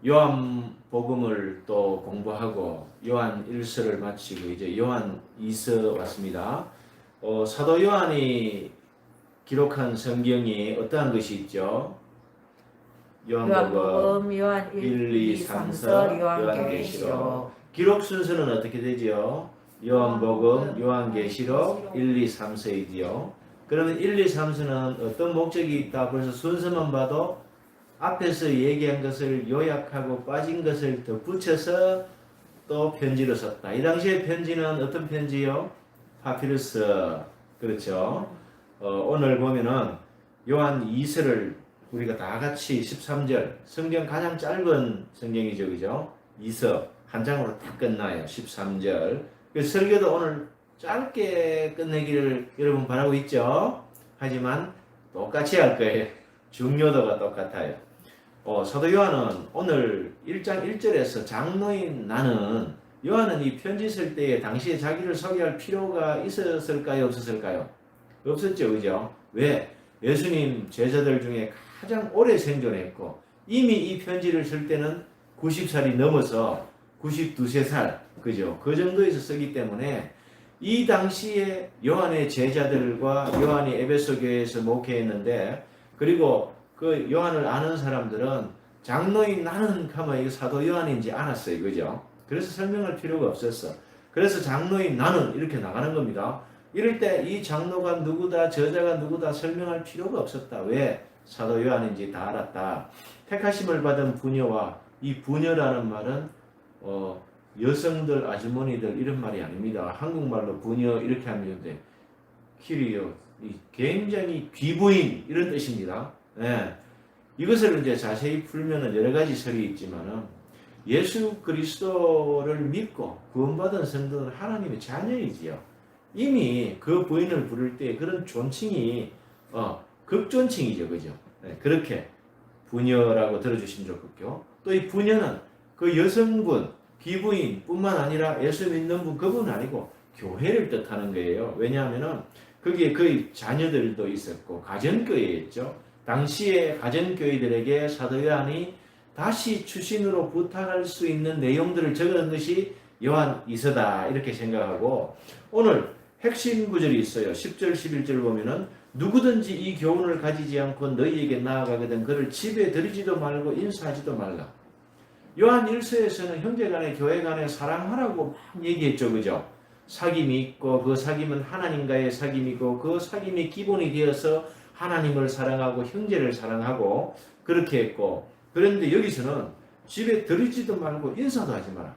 요한복음을 또 공부하고 요한 1서를 마치고 이제 요한 2서 왔습니다. 사도 요한이 기록한 성경이 어떠한 것이 있죠? 요한복음, 요한 1, 2, 3서, 3서, 요한계시록. 요한계시록. 기록 순서는 어떻게 되죠? 요한복음, 요한계시록, 1, 2, 3서이지요. 그러면 1, 2, 3서는 어떤 목적이 있다? 벌써 순서만 봐도 앞에서 얘기한 것을 요약하고 빠진 것을 더 붙여서 또 편지로 썼다. 이 당시에 편지는 어떤 편지요? 파피루스. 그렇죠. 오늘 보면은 요한 2서를 우리가 다 같이 13절, 성경 가장 짧은 성경이죠. 그죠? 2서 한 장으로 다 끝나요. 13절. 그래서 설교도 오늘 짧게 끝내기를 여러분 바라고 있죠. 하지만 똑같이 할 거예요. 중요도가 똑같아요. 사도 요한은 오늘 1장 1절에서 장로인 나는, 요한은 이 편지 쓸 때에 당시에 자기를 소개할 필요가 있었을까요? 없었을까요? 없었죠. 그죠? 왜? 예수님 제자들 중에 가장 오래 생존했고 이미 이 편지를 쓸 때는 90살이 넘어서 92살 그죠? 그 정도에서 쓰기 때문에 이 당시에 요한의 제자들과 요한이 에베소 교회에서 목회했는데, 그리고 그 요한을 아는 사람들은 장로인 나는 하면 이거 사도 요한인지 알았어요. 그죠? 그래서 설명할 필요가 없었어. 그래서 장로인 나는 이렇게 나가는 겁니다. 이럴 때 이 장로가 누구다, 저자가 누구다 설명할 필요가 없었다. 왜? 사도 요한인지 다 알았다. 택하심을 받은 부녀와, 이 부녀라는 말은 여성들, 아주머니들 이런 말이 아닙니다. 한국말로 부녀 이렇게 하면 돼. 키리요. 굉장히 귀부인 이런 뜻입니다. 예. 이것을 이제 자세히 풀면은 여러 가지 설이 있지만은 예수 그리스도를 믿고 구원받은 성도는 하나님의 자녀이지요. 이미 그 부인을 부를 때 그런 존칭이 극존칭이죠. 그죠? 네, 그렇게 부녀라고 들어주시면 좋겠고, 또 이 부녀는 그 여성분, 귀부인 뿐만 아니라 예수 믿는 분, 그분은 아니고 교회를 뜻하는 거예요. 왜냐하면은 거기에 그의 자녀들도 있었고 가정교회였죠. 당시에 가정교회들에게 사도 요한이 다시 추신으로 부탁할 수 있는 내용들을 적은 것이 요한 2서다 이렇게 생각하고, 오늘 핵심 구절이 있어요. 10절 11절 보면은 누구든지 이 교훈을 가지지 않고 너희에게 나아가거든 그를 집에 들이지도 말고 인사하지도 말라. 요한 1서에서는 형제간에 교회간에 사랑하라고 막 얘기했죠. 그죠? 사귐이 있고 그 사귐은 하나님과의 사귐이고 그 사귐이 기본이 되어서 하나님을 사랑하고 형제를 사랑하고 그렇게 했고, 그런데 여기서는 집에 들이지도 말고 인사도 하지 마라.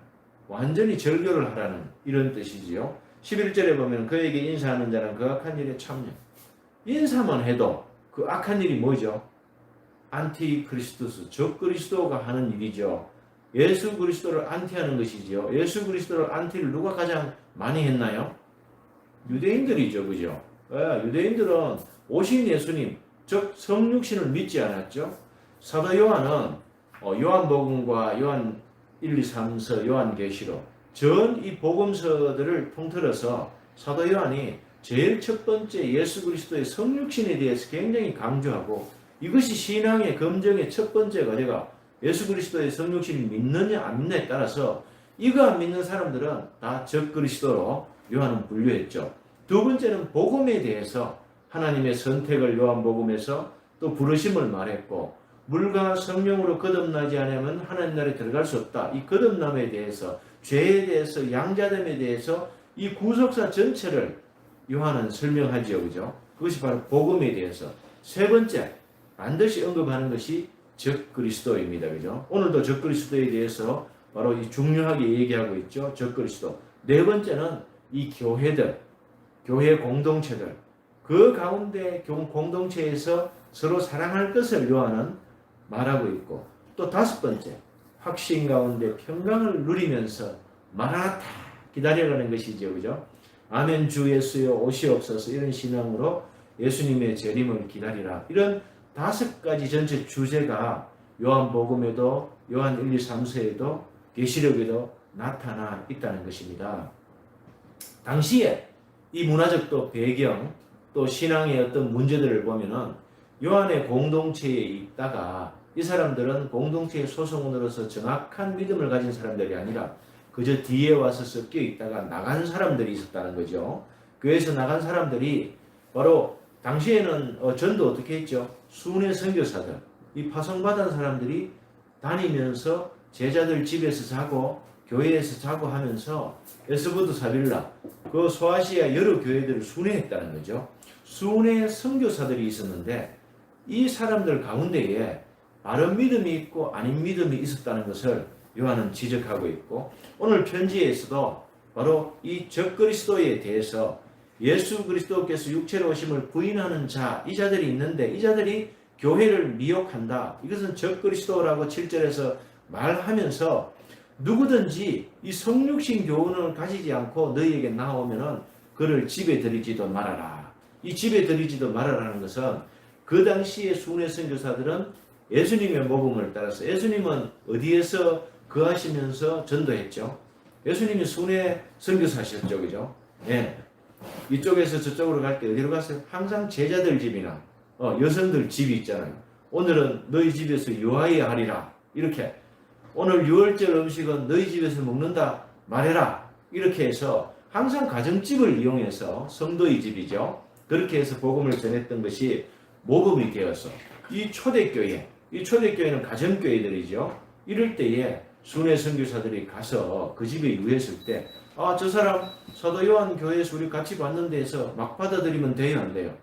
완전히 절교를 하라는 이런 뜻이지요. 11절에 보면 그에게 인사하는 자는 그 악한 일에 참여. 인사만 해도 그 악한 일이 뭐죠? 안티크리스토스, 적그리스도가 하는 일이죠. 예수 그리스도를 안티하는 것이지요. 예수 그리스도를 안티를 누가 가장 많이 했나요? 유대인들이죠. 그죠? 유대인들은 오신 예수님, 즉 성육신을 믿지 않았죠. 사도 요한은 요한복음과 요한 1, 2, 3서, 요한계시록 전 이 복음서들을 통틀어서 사도 요한이 제일 첫 번째 예수 그리스도의 성육신에 대해서 굉장히 강조하고, 이것이 신앙의 검증의 첫 번째 과제가 예수 그리스도의 성육신을 믿느냐 안 믿느냐에 따라서 이거 안 믿는 사람들은 다 적그리스도로 요한은 분류했죠. 두 번째는 복음에 대해서 하나님의 선택을 요한복음에서 또 부르심을 말했고, 물과 성령으로 거듭나지 않으면 하나님 나라에 들어갈 수 없다. 이 거듭남에 대해서, 죄에 대해서, 양자됨에 대해서 이 구속사 전체를 요한은 설명하죠. 그죠? 그것이 바로 복음에 대해서. 세 번째, 반드시 언급하는 것이 적그리스도입니다. 그죠? 오늘도 적그리스도에 대해서 바로 이 중요하게 얘기하고 있죠. 적그리스도. 네 번째는 이 교회들, 교회 공동체들, 그 가운데 공동체에서 서로 사랑할 것을 요한은 말하고 있고, 또 다섯 번째, 확신 가운데 평강을 누리면서 마라나타 기다려가는 것이죠. 그죠? 아멘 주 예수여 오시옵소서, 이런 신앙으로 예수님의 재림을 기다리라. 이런 다섯 가지 전체 주제가 요한복음에도 요한 1, 2, 3서에도 계시록에도 나타나 있다는 것입니다. 당시에 이 문화적 또 배경, 또 신앙의 어떤 문제들을 보면은 요한의 공동체에 있다가 이 사람들은 공동체의 소속원으로서 정확한 믿음을 가진 사람들이 아니라 그저 뒤에 와서 섞여 있다가 나간 사람들이 있었다는 거죠. 교회에서 나간 사람들이 바로 당시에는 전도 어떻게 했죠? 순회 선교사들, 이 파송받은 사람들이 다니면서 제자들 집에서 자고 교회에서 자고 하면서 에스보드 사빌라 그 소아시아 여러 교회들을 순회했다는 거죠. 순회 선교사들이 있었는데 이 사람들 가운데에 바른 믿음이 있고 아닌 믿음이 있었다는 것을 요한은 지적하고 있고, 오늘 편지에서도 바로 이 적그리스도에 대해서 예수 그리스도께서 육체로 오심을 부인하는 자, 이 자들이 있는데 이 자들이 교회를 미혹한다. 이것은 적그리스도라고 7절에서 말하면서 누구든지 이 성육신 교훈을 가지지 않고 너희에게 나오면은 그를 집에 들이지도 말아라. 이 집에 들이지도 말아라는 것은 그 당시의 순회 선교사들은 예수님의 모범을 따라서, 예수님은 어디에서 거하시면서 전도했죠? 예수님이 순회 선교사셨죠, 그죠? 예. 이쪽에서 저쪽으로 갈 때 어디로 갔어요? 항상 제자들 집이나 여성들 집이 있잖아요. 오늘은 너희 집에서 유하여 하리라. 이렇게 오늘 유월절 음식은 너희 집에서 먹는다 말해라. 이렇게 해서 항상 가정집을 이용해서 성도의 집이죠. 그렇게 해서 복음을 전했던 것이 모범이 되어서 이 초대교회는 가정교회들이죠. 이럴 때에 순회 선교사들이 가서 그 집에 유했을 때 저 사람 사도 요한 교회에서 우리 같이 봤는데 해서 막 받아들이면 돼요, 안 돼요?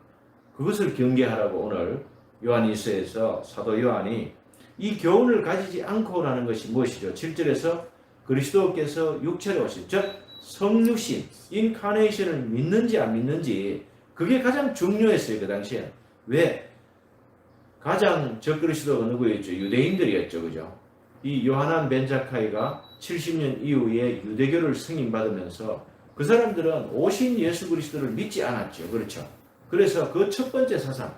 그것을 경계하라고 오늘 요한일서에서 사도 요한이 이 교훈을 가지지 않고라는 것이 무엇이죠? 7절에서 그리스도께서 육체로 오신, 즉 성육신, 인카네이션을 믿는지 안 믿는지, 그게 가장 중요했어요, 그 당시에. 왜? 가장 적그리스도가 누구였죠? 유대인들이었죠, 그죠? 이 요하난 벤자카이가 70년 이후에 유대교를 승인받으면서 그 사람들은 오신 예수 그리스도를 믿지 않았죠. 그렇죠? 그래서 그 첫 번째 사상,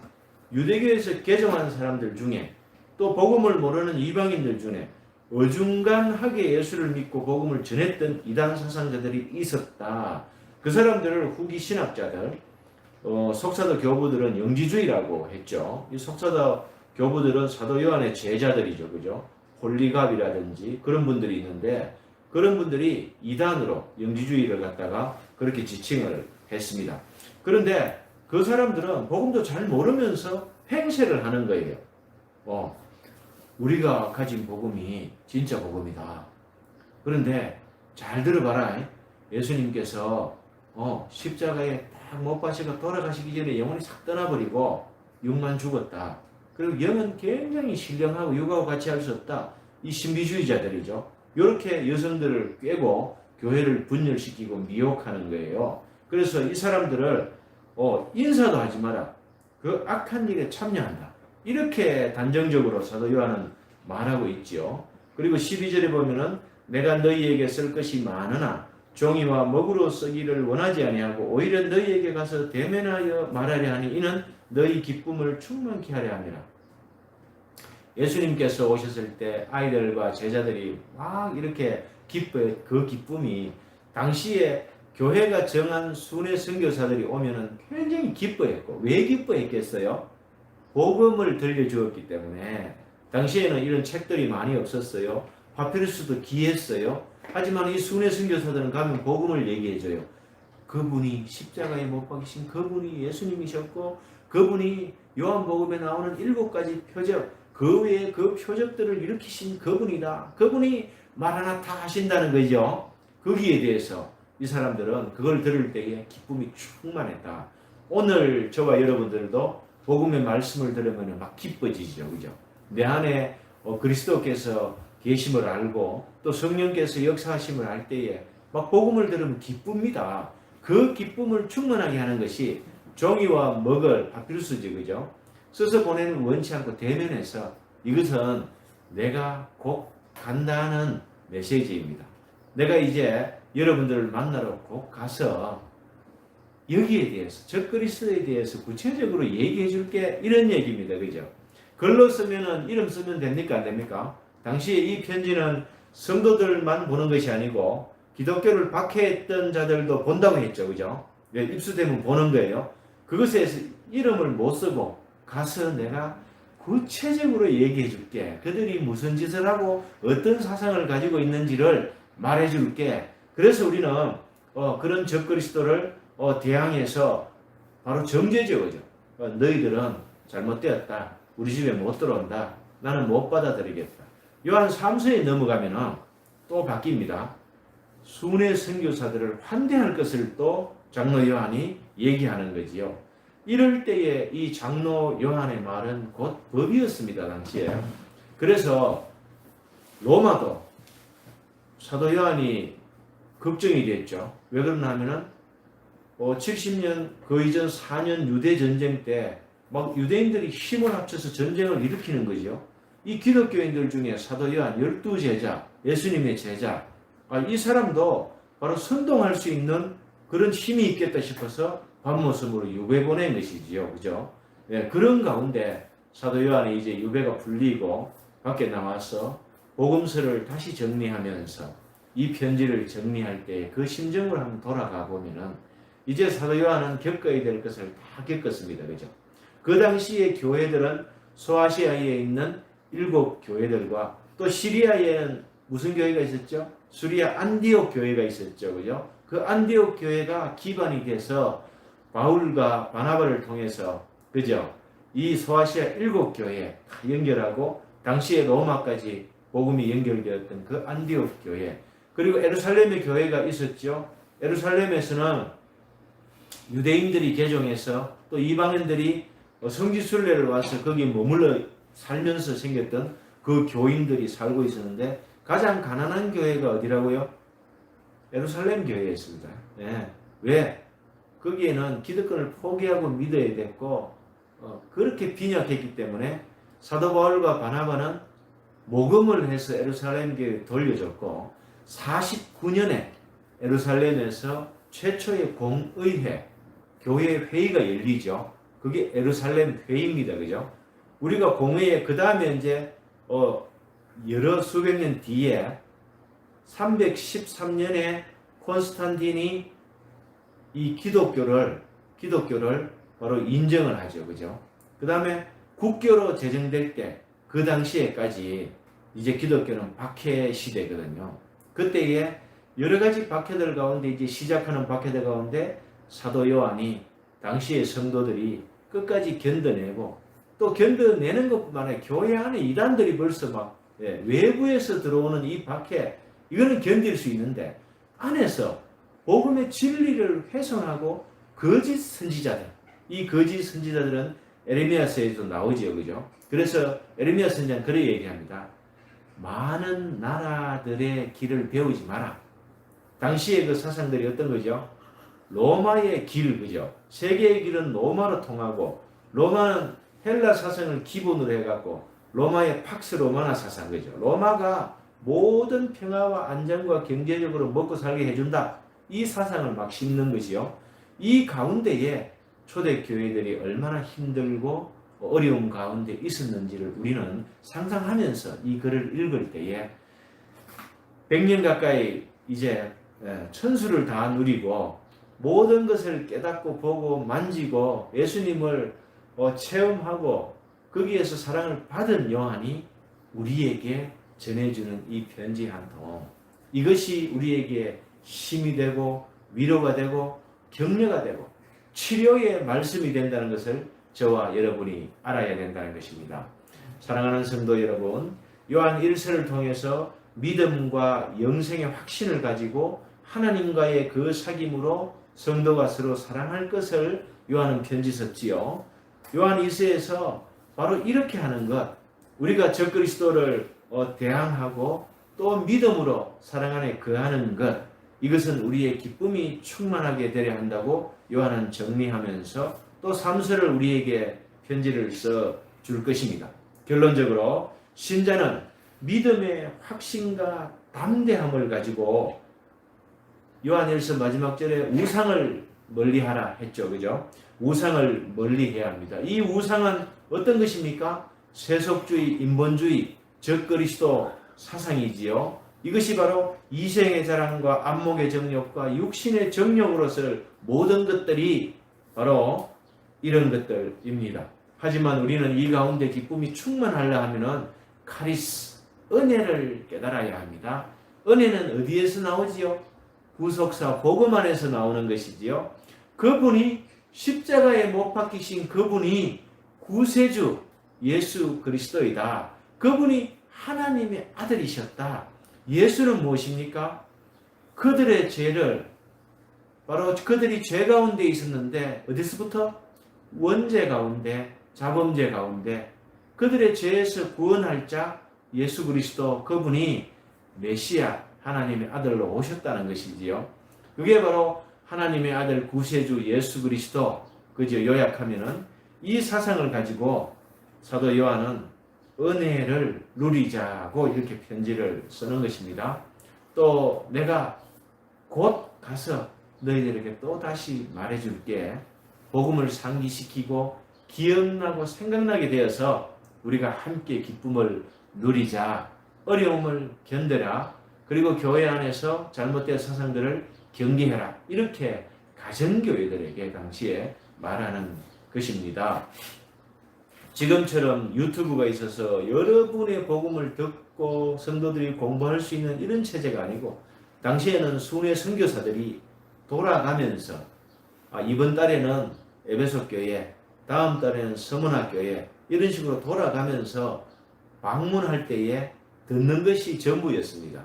유대교에서 개종한 사람들 중에 또 복음을 모르는 이방인들 중에 어중간하게 예수를 믿고 복음을 전했던 이단 사상자들이 있었다. 그 사람들을 후기 신학자들, 속사도 교부들은 영지주의라고 했죠. 이 속사도 교부들은 사도 요한의 제자들이죠. 그죠? 홀리갑이라든지 그런 분들이 있는데, 그런 분들이 이단으로 영지주의를 갖다가 그렇게 지칭을 했습니다. 그런데 그 사람들은 복음도 잘 모르면서 행세를 하는 거예요. 우리가 가진 복음이 진짜 복음이다. 그런데 잘 들어봐라. 예수님께서 십자가에 딱 못 박히고 돌아가시기 전에 영혼이 싹 떠나버리고 육만 죽었다. 그리고 영은 굉장히 신령하고 육하고 같이 할 수 없다. 이 신비주의자들이죠. 이렇게 여성들을 꿰고 교회를 분열시키고 미혹하는 거예요. 그래서 이 사람들을 인사도 하지 마라. 그 악한 일에 참여한다. 이렇게 단정적으로 사도 요한은 말하고 있지요. 그리고 12절에 보면은 내가 너희에게 쓸 것이 많으나 종이와 먹으로 쓰기를 원하지 아니하고 오히려 너희에게 가서 대면하여 말하려 하니 이는 너희 기쁨을 충만케 하려 함이라. 예수님께서 오셨을 때 아이들과 제자들이 막 이렇게 기뻐해. 그 기쁨이 당시에 교회가 정한 순회 선교사들이 오면은 굉장히 기뻐했고, 왜 기뻐했겠어요? 복음을 들려주었기 때문에. 당시에는 이런 책들이 많이 없었어요. 파피루스도 귀했어요. 하지만 이 순회 선교사들은 가면 복음을 얘기해줘요. 그분이 십자가에 못 박히신 그분이 예수님이셨고, 그분이 요한복음에 나오는 7가지 표적, 그 외에 그 표적들을 일으키신 그분이다. 그분이 마라나타 하신다는 거죠. 거기에 대해서 이 사람들은 그걸 들을 때에 기쁨이 충만했다. 오늘 저와 여러분들도 복음의 말씀을 들으면 막 기뻐지죠. 그죠? 내 안에 그리스도께서 계심을 알고 또 성령께서 역사하심을 알 때에 막 복음을 들으면 기쁩니다. 그 기쁨을 충만하게 하는 것이 종이와 먹을 파피루스지, 그죠? 써서 보내는 원치 않고 대면해서 이것은 내가 곧 간다는 메시지입니다. 내가 이제 여러분들을 만나러 곧 가서 여기에 대해서, 적그리스도에 대해서 구체적으로 얘기해 줄게, 이런 얘기입니다. 그죠? 글로 쓰면은 이름 쓰면 됩니까? 안 됩니까? 당시에 이 편지는 성도들만 보는 것이 아니고 기독교를 박해했던 자들도 본다고 했죠. 그죠? 입수되면 보는 거예요. 그것에 이름을 못 쓰고 가서 내가 구체적으로 얘기해 줄게. 그들이 무슨 짓을 하고 어떤 사상을 가지고 있는지를 말해 줄게. 그래서 우리는 그런 적그리스도를 대항해서 바로 정죄죠. 그죠? 너희들은 잘못되었다. 우리 집에 못 들어온다. 나는 못 받아들이겠다. 요한 3서에 넘어가면은 또 바뀝니다. 순회 선교사들을 환대할 것을 또 장로 요한이 얘기하는 거지요. 이럴 때에 이 장로 요한의 말은 곧 법이었습니다. 당시에. 그래서 로마도 사도 요한이 걱정이 됐죠. 왜 그러냐 하면은 70년 그 이전 4년 유대 전쟁 때 막 유대인들이 힘을 합쳐서 전쟁을 일으키는 거죠. 이 기독교인들 중에 사도 요한 12제자, 예수님의 제자, 이 사람도 바로 선동할 수 있는 그런 힘이 있겠다 싶어서 밤모섬으로 유배 보낸 것이지요. 그죠? 네, 그런 가운데 사도 요한이 이제 유배가 풀리고 밖에 나와서 복음서를 다시 정리하면서 이 편지를 정리할 때 그 심정을 한번 돌아가 보면은 이제 사도 요한은 겪어야 될 것을 다 겪었습니다. 그죠? 그 당시의 교회들은 소아시아에 있는 7 교회들과 또 시리아에는 무슨 교회가 있었죠? 수리아 안디옥 교회가 있었죠. 그죠? 그 안디옥 교회가 기반이 돼서 바울과 바나바를 통해서 그죠? 이 소아시아 7 교회 연결하고 당시에 로마까지 복음이 연결되었던 그 안디옥 교회, 그리고 에루살렘의 교회가 있었죠. 에루살렘에서는 유대인들이 개종해서 또 이방인들이 성지순례를 와서 거기 머물러 살면서 생겼던 그 교인들이 살고 있었는데 가장 가난한 교회가 어디라고요? 에루살렘 교회였습니다. 네. 왜? 거기에는 기득권을 포기하고 믿어야 됐고 그렇게 빈약했기 때문에 사도 바울과 바나바는 모금을 해서 에루살렘 교회에 돌려줬고 49년에 에루살렘에서 최초의 공의회, 교회 회의가 열리죠. 그게 에루살렘 회의입니다. 그죠? 우리가 공회에 그 다음에 이제 여러 수백 년 뒤에 313년에 콘스탄틴이 이 기독교를 바로 인정을 하죠. 그죠? 그 다음에 국교로 제정될 때 그 당시에까지 이제 기독교는 박해 시대거든요. 그때에 여러 가지 박해들 가운데 이제 시작하는 박해들 가운데 사도 요한이 당시의 성도들이 끝까지 견뎌내고 또 견뎌내는 것뿐만 아니라 교회 안에 이단들이 벌써 막 외부에서 들어오는 이 박해 이거는 견딜 수 있는데 안에서 복음의 진리를 훼손하고 거짓 선지자들, 이 거짓 선지자들은 에레미야서에도 나오지요. 그죠? 그래서 에레미야 선지자는 그렇게 얘기합니다. 많은 나라들의 길을 배우지 마라. 당시의 그 사상들이 어떤 거죠? 로마의 길, 그죠? 세계의 길은 로마로 통하고 로마는 헬라 사상을 기본으로 해갖고 로마의 팍스 로마나 사상, 그죠? 로마가 모든 평화와 안정과 경제적으로 먹고 살게 해준다. 이 사상을 막 심는 것이요. 이 가운데에 초대교회들이 얼마나 힘들고 어려움 가운데 있었는지를 우리는 상상하면서 이 글을 읽을 때에 100년 가까이 이제 천수를 다 누리고 모든 것을 깨닫고 보고 만지고 예수님을 체험하고 거기에서 사랑을 받은 요한이 우리에게 전해주는 이 편지 한 통, 이것이 우리에게 힘이 되고 위로가 되고 격려가 되고 치료의 말씀이 된다는 것을 저와 여러분이 알아야 된다는 것입니다. 사랑하는 성도 여러분, 요한 1서를 통해서 믿음과 영생의 확신을 가지고 하나님과의 그 사귐으로 성도가 서로 사랑할 것을 요한은 편지 썼지요. 요한 2서에서 바로 이렇게 하는 것, 우리가 적그리스도를 대항하고 또 믿음으로 사랑 안에 거하는 것, 이것은 우리의 기쁨이 충만하게 되려 한다고 요한은 정리하면서 또 3서를 우리에게 편지를 써 줄 것입니다. 결론적으로 신자는 믿음의 확신과 담대함을 가지고 요한 1서 마지막 절에 우상을 멀리하라 했죠. 그죠? 우상을 멀리해야 합니다. 이 우상은 어떤 것입니까? 세속주의, 인본주의, 적그리스도 사상이지요. 이것이 바로 이생의 자랑과 안목의 정욕과 육신의 정욕으로서 모든 것들이 바로 이런 것들입니다. 하지만 우리는 이 가운데 기쁨이 충만하려 하면은 카리스, 은혜를 깨달아야 합니다. 은혜는 어디에서 나오지요? 구속사 복음 안에서 나오는 것이지요. 그분이 십자가에 못 박히신 그분이 구세주 예수 그리스도이다. 그분이 하나님의 아들이셨다. 예수는 무엇입니까? 그들의 죄를 바로 그들이 죄 가운데 있었는데 어디서부터? 원죄 가운데, 자범죄 가운데 그들의 죄에서 구원할 자 예수 그리스도 그분이 메시아 하나님의 아들로 오셨다는 것이지요. 그게 바로 하나님의 아들 구세주 예수 그리스도 그죠? 요약하면은 이 사상을 가지고 사도 요한은 은혜를 누리자고 이렇게 편지를 쓰는 것입니다. 또 내가 곧 가서 너희들에게 또 다시 말해줄게. 복음을 상기시키고 기억나고 생각나게 되어서 우리가 함께 기쁨을 누리자. 어려움을 견뎌라. 그리고 교회 안에서 잘못된 사상들을 경계해라. 이렇게 가정교회들에게 당시에 말하는 것입니다. 지금처럼 유튜브가 있어서 여러분의 복음을 듣고 성도들이 공부할 수 있는 이런 체제가 아니고 당시에는 순회 선교사들이 돌아가면서 이번 달에는 에베소 교회, 다음 달에는 서문학 교회 이런 식으로 돌아가면서 방문할 때에 듣는 것이 전부였습니다.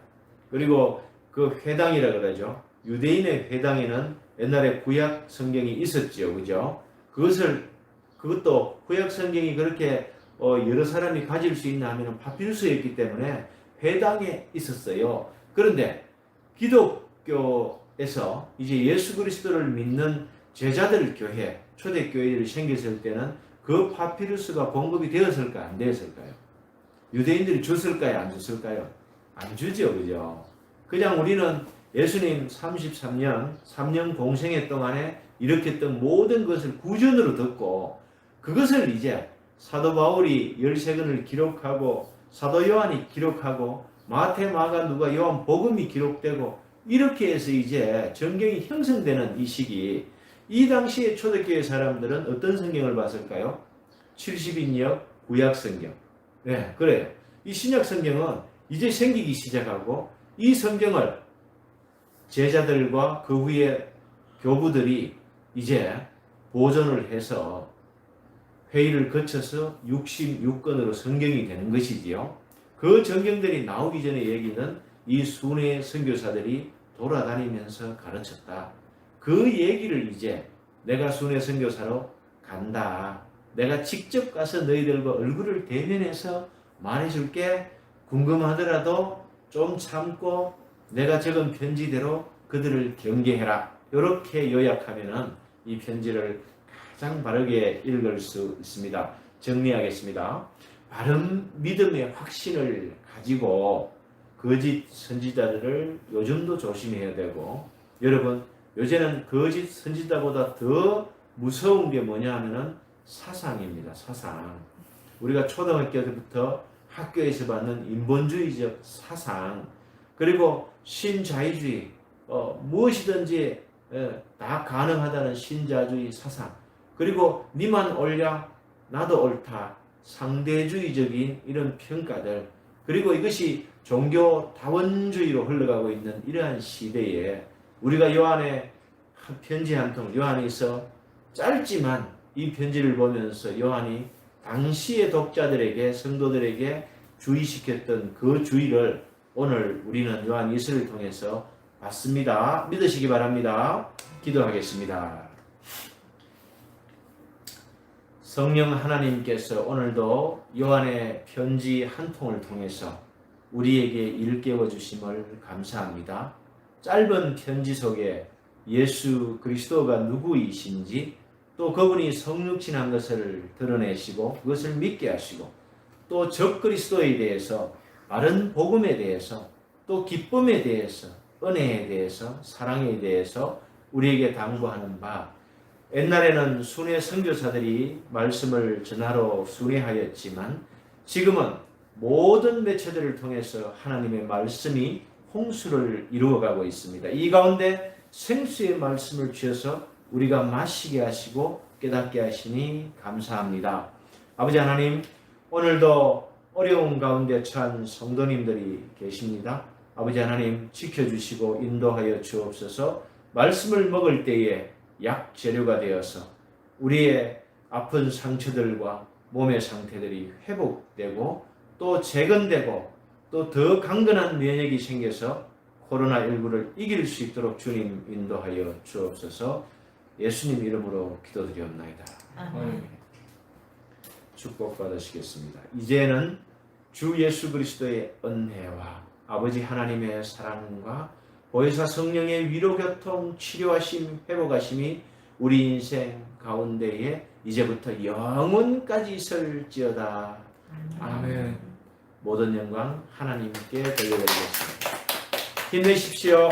그리고 그 회당이라 그러죠. 유대인의 회당에는 옛날에 구약 성경이 있었죠. 그죠? 그것도 구약 성경이 그렇게 여러 사람이 가질 수 있나 하면 파피루스였기 때문에 회당에 있었어요. 그런데 기독교에서 이제 예수 그리스도를 믿는 제자들 교회, 초대교회를 생겼을 때는 그 파피루스가 공급이 되었을까 안 되었을까요? 유대인들이 줬을까요 안 줬을까요? 안 주죠. 그죠? 그냥 우리는 예수님 33년, 3년 공생애 동안에 일으켰던 모든 것을 구전으로 듣고 그것을 이제 사도 바울이 13권을 기록하고 사도 요한이 기록하고 마태, 마가, 누가, 요한 복음이 기록되고 이렇게 해서 이제 성경이 형성되는 이 시기 이 당시에 초대교회 사람들은 어떤 성경을 봤을까요? 70인역 구약 성경. 네, 그래요. 이 신약 성경은 이제 생기기 시작하고 이 성경을 제자들과 그 후에 교부들이 이제 보존을 해서 회의를 거쳐서 66권으로 성경이 되는 것이지요. 그 성경들이 나오기 전의 얘기는 이 순회 선교사들이 돌아다니면서 가르쳤다. 그 얘기를 이제 내가 순회 선교사로 간다. 내가 직접 가서 너희들과 얼굴을 대면해서 말해줄게. 궁금하더라도 좀 참고 내가 적은 편지대로 그들을 경계해라. 이렇게 요약하면은 이 편지를 가장 바르게 읽을 수 있습니다. 정리하겠습니다. 바른 믿음의 확신을 가지고 거짓 선지자들을 요즘도 조심해야 되고 여러분 요새는 거짓 선지자보다 더 무서운 게 뭐냐 하면은 사상입니다. 사상. 우리가 초등학교 때부터 학교에서 받는 인본주의적 사상 그리고 신자유주의 무엇이든지 다 가능하다는 신자주의 사상 그리고 니만 옳냐 나도 옳다 상대주의적인 이런 평가들 그리고 이것이 종교 다원주의로 흘러가고 있는 이러한 시대에 우리가 요한의 편지 한 통 요한에서 짧지만 이 편지를 보면서 요한이 당시의 독자들에게 성도들에게 주의시켰던 그 주의를 오늘 우리는 요한 이서를 통해서 봤습니다. 믿으시기 바랍니다. 기도하겠습니다. 성령 하나님께서 오늘도 요한의 편지 한 통을 통해서 우리에게 일깨워 주심을 감사합니다. 짧은 편지 속에 예수 그리스도가 누구이신지 또 그분이 성육신한 것을 드러내시고 그것을 믿게 하시고 또 적그리스도에 대해서 바른 복음에 대해서 또 기쁨에 대해서 은혜에 대해서 사랑에 대해서 우리에게 당부하는 바 옛날에는 순회 선교사들이 말씀을 전하러 순회하였지만 지금은 모든 매체들을 통해서 하나님의 말씀이 홍수를 이루어가고 있습니다. 이 가운데 생수의 말씀을 주셔서 우리가 마시게 하시고 깨닫게 하시니 감사합니다. 아버지 하나님, 오늘도 어려운 가운데 처한 성도님들이 계십니다. 아버지 하나님, 지켜주시고 인도하여 주옵소서. 말씀을 먹을 때에 약 재료가 되어서 우리의 아픈 상처들과 몸의 상태들이 회복되고 또 재건되고 또 더 강건한 면역이 생겨서 코로나19를 이길 수 있도록 주님 인도하여 주옵소서. 예수님 이름으로 기도드리옵나이다. 아멘. 축복 받으시겠습니다. 이제는 주 예수 그리스도의 은혜와 아버지 하나님의 사랑과 보혜사 성령의 위로 교통 치료하심 회복하심이 우리 인생 가운데에 이제부터 영원까지 있을지어다. 아멘. 모든 영광 하나님께 돌려드리겠습니다. 힘내십시오.